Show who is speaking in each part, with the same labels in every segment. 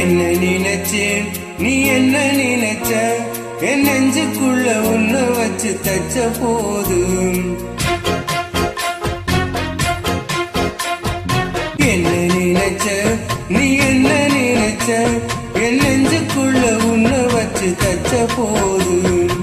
Speaker 1: என்ன நினைச்சேன் நீ என்ன நினைச்ச என் நெஞ்சுக்குள்ள உன்னை வச்சு தச்ச போதும் என்ன நினைச்ச நீ என்ன நினைச்ச என் நெஞ்சுக்குள்ள உன்னை வச்சு தச்ச போதும்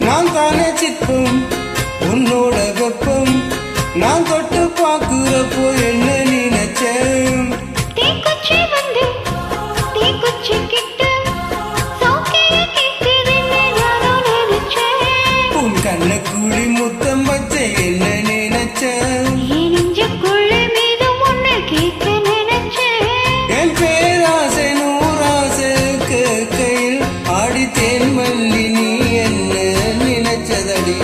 Speaker 1: நான் தானே சிற்பம் உன்னோட வெப்பம் நான் தொட்டு பார்க்கிறப்போ என்ன நினைச்சேன் உன் கண்ண கூடி முத்தம் வச்ச என்ன நினைச்சேன் என் பேராசை நூறாசை கையில் ஆடித்தேன் மல்லி நீ என்ன நினைச்சதடி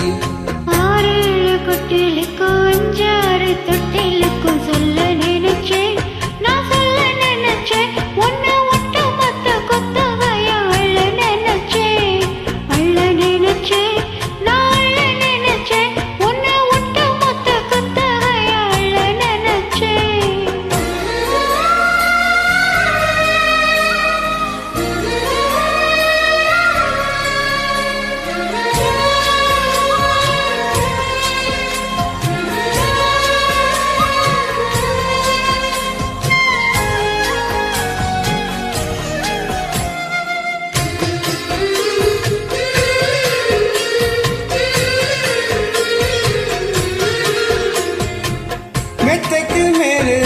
Speaker 1: மெத்தைக்கு மேலே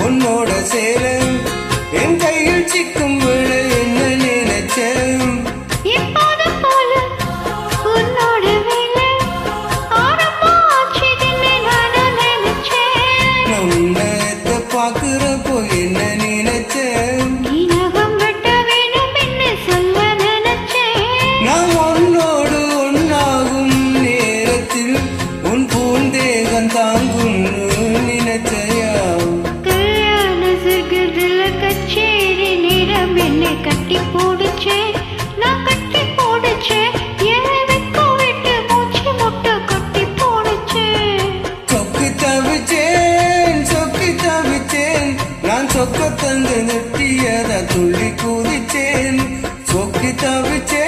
Speaker 1: உன்னோட சேர என் கையில் சிக்கும் விட என்ன நினைச்சேன் உன்னத்தை பார்க்கிறப்போ என்ன நினைச்சேன் நான் உன்னோடு ஒன்னாகும் நேரத்தில் உன் பூந்தேகம் தாங்கும்
Speaker 2: கட்டி போடுச்சே நான் கட்டி போடுச்சே ஏழைக்கு விட்டு மூச்சு முட்டை கட்டி போடுச்சே
Speaker 1: சொக்கு தவிச்சேன் நான் சொக்க தந்து நெட்டியத துள்ளி கூதிச்சேன் சொக்கி தவிச்சேன்